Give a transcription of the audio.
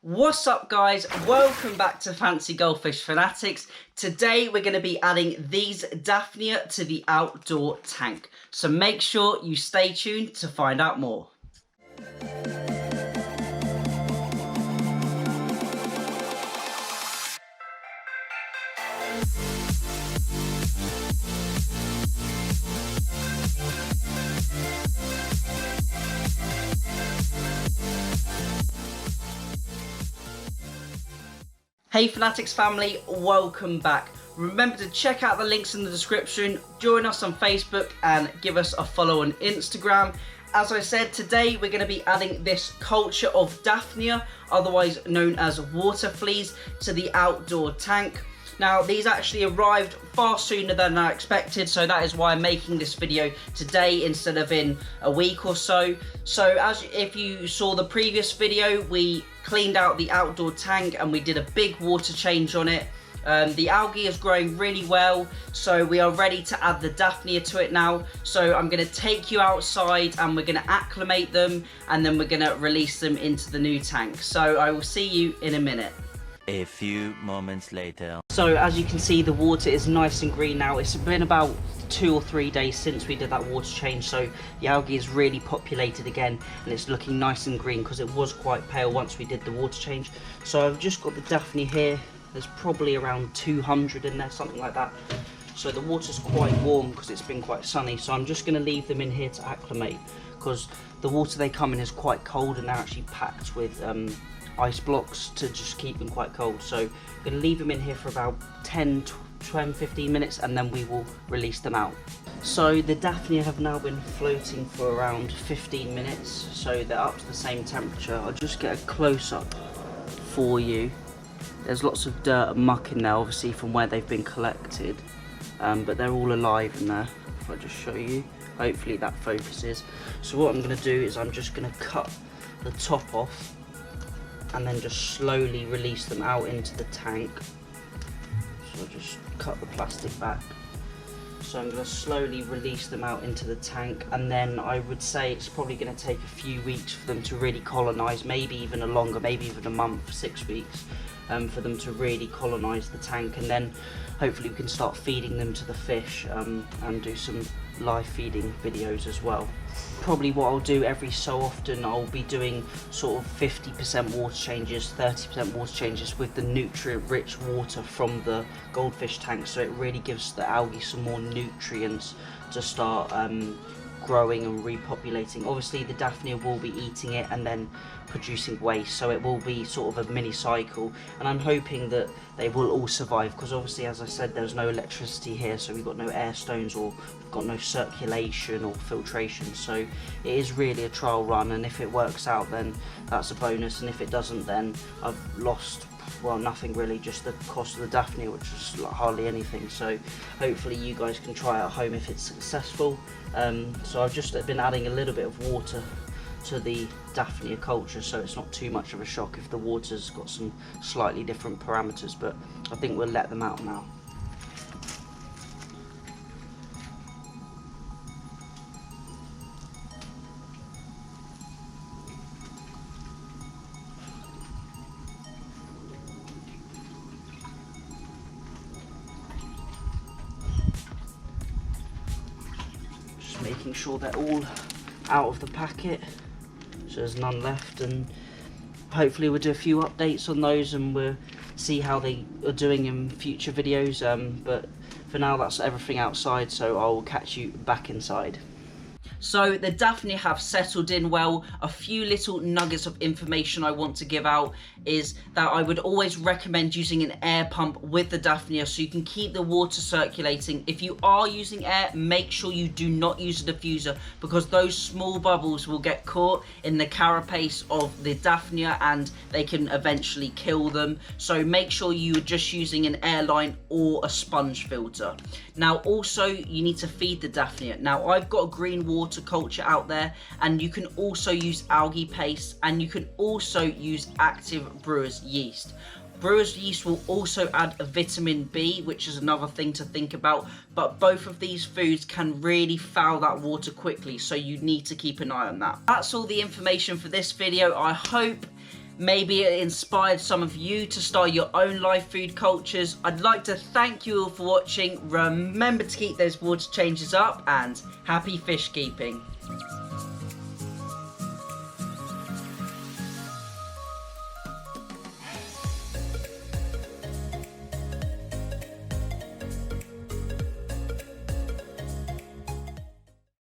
What's up guys, welcome back to Fancy Goldfish Fanatics. Today we're going to be adding these Daphnia to the outdoor tank. So make sure you stay tuned to find out more. Hey Fanatics family, welcome back. Remember to check out the links in the description, join us on Facebook and give us a follow on Instagram. As I said, today we're going to be adding this culture of Daphnia, otherwise known as water fleas, to the outdoor tank. Now these actually arrived far sooner than I expected, so that is why I'm making this video today instead of in a week or so. So if you saw the previous video, we cleaned out the outdoor tank and we did a big water change on it. The algae is growing really well, so we are ready to add the Daphnia to it now. So I'm going to take you outside and we're going to acclimate them and then we're going to release them into the new tank. So I will see you in a minute. A few moments later. So as you can see, the water is nice and green now. It's been about 2 or 3 days since we did that water change, so the algae is really populated again and it's looking nice and green because it was quite pale once we did the water change. So I've just got the Daphnia here. There's probably around 200 in there, something like that. So the water's quite warm because it's been quite sunny, so I'm just going to leave them in here to acclimate because the water they come in is quite cold and they're actually packed with ice blocks to just keep them quite cold. So I'm going to leave them in here for about 10-15 minutes and then we will release them out. So the Daphnia have now been floating for around 15 minutes, so they're up to the same temperature. I'll just get a close-up for you. There's lots of dirt and muck in there obviously from where they've been collected, but they're all alive in there. If I just show you, hopefully that focuses. So what I'm going to do is I'm just going to cut the top off and then just slowly release them out into the tank. So I'll just cut the plastic back. So I'm going to slowly release them out into the tank, and then I would say it's probably going to take a few weeks for them to really colonise, maybe even a longer, maybe even a month, 6 weeks, for them to really colonise the tank, and then hopefully we can start feeding them to the fish and do some live feeding videos as well. Probably what I'll do every so often, I'll be doing sort of 50% water changes, 30% water changes with the nutrient rich water from the goldfish tank, so it really gives the algae some more nutrients to start growing and repopulating. Obviously the Daphnia will be eating it and then producing waste, so it will be sort of a mini cycle, and I'm hoping that they will all survive because obviously, as I said, there's no electricity here, so we've got no air stones or we've got no circulation or filtration, so it is really a trial run, and if it works out then that's a bonus, and if it doesn't then I've lost, well, nothing really, just the cost of the Daphnia, which is like hardly anything. So hopefully you guys can try it at home if it's successful. So I've just been adding a little bit of water to the Daphnia culture, so it's not too much of a shock if the water's got some slightly different parameters, but I think we'll let them out now. Making sure they're all out of the packet, so there's none left, and hopefully we'll do a few updates on those and we'll see how they are doing in future videos, but for now that's everything outside, so I'll catch you back inside. So the Daphnia have settled in well. A few little nuggets of information I want to give out is that I would always recommend using an air pump with the Daphnia so you can keep the water circulating. If you are using air, make sure you do not use a diffuser because those small bubbles will get caught in the carapace of the Daphnia and they can eventually kill them. So make sure you are just using an airline or a sponge filter. Now also you need to feed the Daphnia. Now I've got a green water culture out there, and you can also use algae paste, and you can also use active brewer's yeast. Brewer's yeast will also add a vitamin B, which is another thing to think about, but both of these foods can really foul that water quickly, so you need to keep an eye on that. That's all the information for this video. I hope Maybe it inspired some of you to start your own live food cultures. I'd like to thank you all for watching. Remember to keep those water changes up, and happy fish keeping.